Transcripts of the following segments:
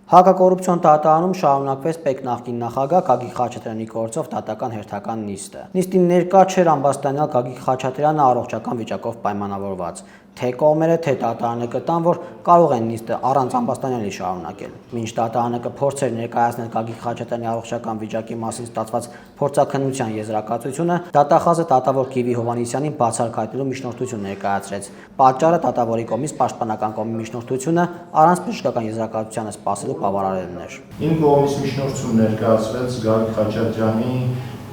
Հակակոռուպցիոն դատարանում շարունակվեց պետ նախկին նախագահ Գագիկ Խաչատրյանի գործով դատական հերթական նիստը։ Նիստին ներկա չէր ամբաստանյալ Գագիկ Խաչատրյանը առողջական վիճակով պայմանավորված։ Թե կողմերը, թե դատարանը գտան, որ կարող են նիստը առանց ամբաստանյալի շարունակել։ Մինչ դատարանը կփորձեր ներկայացնել Գագիկ Խաչատրյանի առողջական վիճակի մասին ստացված փորձաքննության եզրակացությունը, դատախազը դատավոր Գիվի Հովհաննիսյանին բացառքայնելու միջնորդություն ներկայացրեց։ Պատճառը դատավորի կողմից պաշտպանական կողմի միջնորդությունը առանց բժշկական եզրակացությանը սպասելու բավարարելն էր։ Իմ կողմից միջնորդություն ներկայացվեց Գագիկ Խաչատրյանի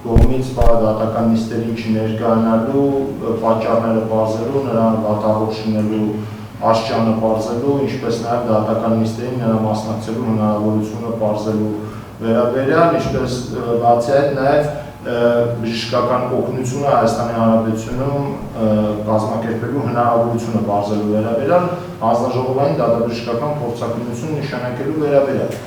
կողմից դատական նիստերին չներկայանալու, պատճառները բարձելու, նրան դատավոր շնելու աշճանը բարձելու, ինչպես նաև դատական նիստերին նրա մասնակցելու հնարավորությունը բարձելու վերաբերյալ, ինչպես բացի այդ նաև բժշկական օգնությունը Հայաստանի Հանրապետությունում կազմակերպելու հնարավորությունը բարձելու վերաբերյալ, հանձնաժողովային դատաբժշկական փորձաքննություն նշանակելու վերաբերյալ,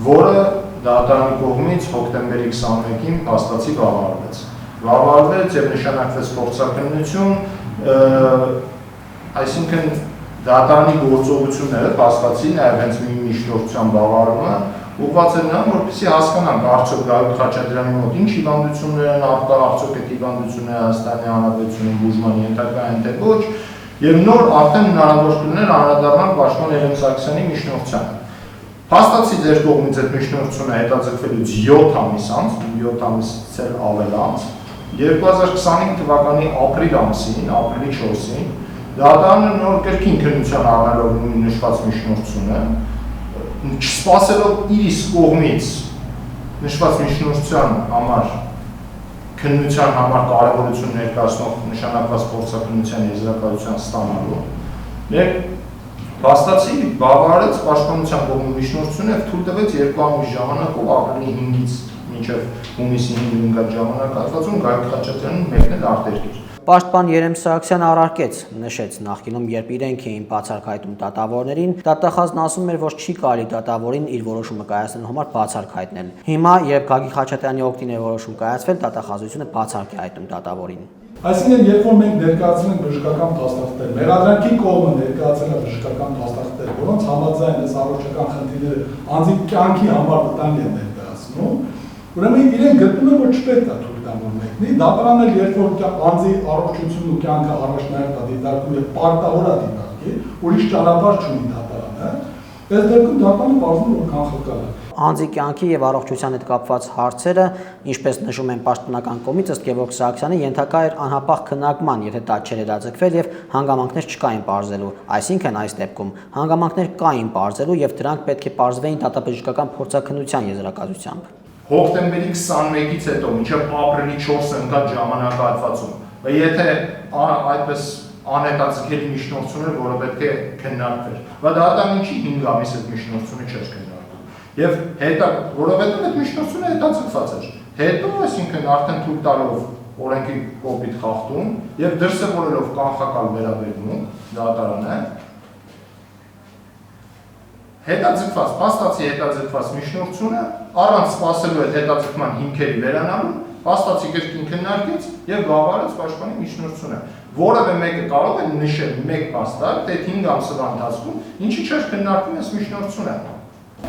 որը դատարանի կողմից հոկտեմբերի 21-ին փաստացի վավարվեց եւ նշանակվեց փորձաքննություն, այսինքն դատարանի գործողությունները փաստացի նաև հենց մի միջնորդության բավարարումը ուղղված էր նրան, որպեսզի հասկանանք արդյոք Գագիկ Խաչատրյանի մոտ ինչ հիվանդություններ են արկա, արդյոք այդ հիվանդությունները Հայաստանի Հանրապետությունում բուժման ենթակա են թե ոչ, եւ նոր արդեն հնարավոր կլիներ անդրադառնալ պաշտպան Երեմ Սարգսյանի միջնորդությանը։ Փաստացի ձեր կողմից այդ միջնորդությունը հետաձգվելուց 7 ամիս անց, 7 ամիսից էլ ավել անց, 2025 թվականի ապրիլ ամսին, ապրիլի 4-ին, դատարանը նոր կրկին քննության առնելով նշված միջնորդությունը, չսպասելով իր իսկ կողմից նշված միջնորդության համար քննության համար կարևորություն ներկայացնող նշանակված փորձաքննության եզրակացության ստանալու, փաստացի բավարարեց պաշտպանության կողմի միջնորդությունը եւ թույլ տվեց 2 ամիս ժամանակով ապրիլի 5-ից մինչև հունիսի 5-ին ընկած ժամանակահատվածում Գագիկ Խաչատրյանին մեկնել արտերկիր։ Պաշտպան Երեմ Սարգսյանը առարկեց, նշեց նախկինում, երբ իրենք էին բացառքայտում դատավորներին, դատախազն ասում էր, որ չի կարելի դատավորին իր որոշումը կայացնելու համար բացառք հայտնել։ Հիմա, երբ Գագիկ Խաչատրյանի օգտին է որոշում կայացվել, դատախազությունը բացառք է հայտնում դատավորին։ Այսինքն, երբ որ մենք ներկայացնում ենք բժշկական փաստաթղթեր, մեղադրանքի կողմը ներկայացել է բժշկական փաստաթղթեր, որոնց համաձայն այս առողջական խնդիրները անձի կյանքի համար վտանգ են ներկայացնում, ուրեմն իրենք գտնում են, որ չպետք է թույլ տան, որ մեկնի, դատարանը երբ որ անձի առողջությունն ու կյանքը առաջնահերթ է դիտարկում եւ պարտավոր է դիտարկի, ուրիշ ճանապարհ չունի դատարանը, այս դեպքում դատարանը բարձրում որ կանխատեսել է։ Անձի կյանքի եւ առողջության հետ կապված հարցերը, ինչպես նշում են պաշտպանական կողմից, ըստ Գևորգ Սարգսյանի, ենթակա էր անհապաղ քննարկման, եթե դա չէր հետաձգվել եւ հանգամանքներ չկային պարզելու։ Այսինքն այս դեպքում հանգամանքներ կային պարզելու եւ դրանք պետք է պարզվեին դատաբժշկական փորձաքննության եզրակացությամբ։ Հոկտեմբերի 21-ից հետո մինչև ապրիլի 4-ը ընկած ժամանակահատվածում, եթե այդպես անհետաձգելի միջնորդություն էր, որը պետք է քննարկվեր, բայց դատարանը ինչի 5 ամիս այդ միջնորդությունը չէր քննարկում։ Եվ որովհետև այդ միջնորդությունը հետաձգված էր։ Հետո, այսինքն արդեն թույլ տալով օրենքի կոպիտ խախտում եւ դրսեւորելով կանխակալ վերաբերմունք դատարանը հետաձգված, փաստացի հետաձգված միջնորդությունը առանց սպասելու այդ հետաձգման հիմքերի վերանալու, փաստացի կրկին քննարկեց եւ բավարարեց պաշտպանի միջնորդությունը։ Որևէ մեկը կարող է նշել մեկ փաստարկ, թե 5 ամսվա ընթացքում ինչի չէր քննարկվում այս միջնորդությունը։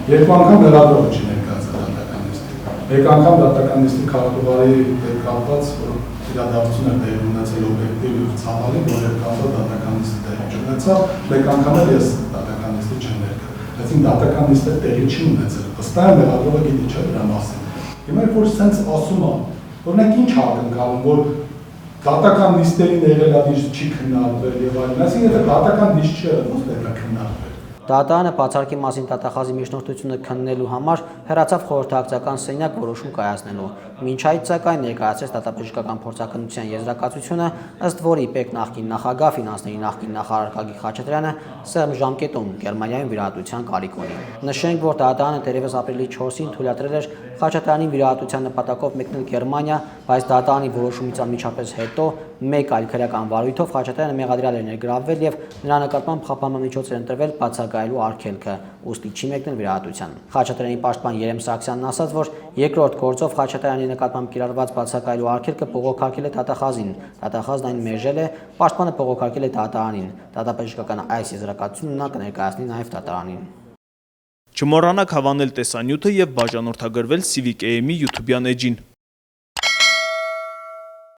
Երկու անգամ լրագրողը չի ներկայացել դատական նիստին։ Մեկ անգամ դատական նիստի քարտուղարի հետ կապված, որ իրադարձություն է տեղի ունեցել օբյեկտիվ եւ ցավալի, որ հետ կապված դատական նիստի տեղի չունեցավ, մեկ անգամ էլ ես դատական նիստի չեմ ներկայացել։ Այսինքն դատական նիստը տեղի չի ունեցել։ Վստահ եմ լրագրողը գիտի չէ դրա մասին։ Հիմա երբ որ սենց ասում է, օրինակ ինչ ակնկալում, որ դատական նիստերին եղելադիր չի քննարկվել եւ այլն, այսինքն եթե դատական նիստ չի եղել, ո՞նց պետք է քննարկվել։ Դատարանը բացառքի մասին դատախազի միջնորդությունը քննելու համար հեռացավ խորհրդակցական սենյակ որոշում կայացնելու։ Մինչ այդ սակայն ներկայացրեց դատաբժշկական փորձաքննության եզրակացությունը, ըստ որի պետ նախկին նախագահ, ֆինանսների նախկին նախարար Գագիկ Խաչատրյանը սեղմ ժամկետում Գերմանիայում վիրահատության կարիք ունի։ Նշենք, որ դատարանը դերևս ապրիլի 4-ին թույլատրել էր Խաչատրյանի վիրահատության նպատակով մեկնել Գերմանիա, բայց դատարանի որոշումից անմիջապես հետո մեկ այլ քրեական վարույթով Խաչատրյանը մեղադրյալ էր ներգրավվել եւ նրա նկատմամբ խափանման միջոց էր ընտրվել բացակայելու արգելքը, ուստի չի մեկնել վիրահատության։ Խաչատրյանի պաշտպան Երեմ Սարգսյանն ասաց, որ երկրորդ գործով Խաչատրյանի նկատմամբ կիրառված բացակայելու արգելքը բողոքարկել է դատախազին, դատախազն այն մերժել է, պաշտպանը բողոքարկել է դատարանին, դատաբժշկական այս եզրակացությունը նա կներկայացնի նաեւ դատարանին։ Չմոռանաք հավանել տեսանյութը եւ բաժանորդագրվել Civic AM-ի YouTube-յան էջին։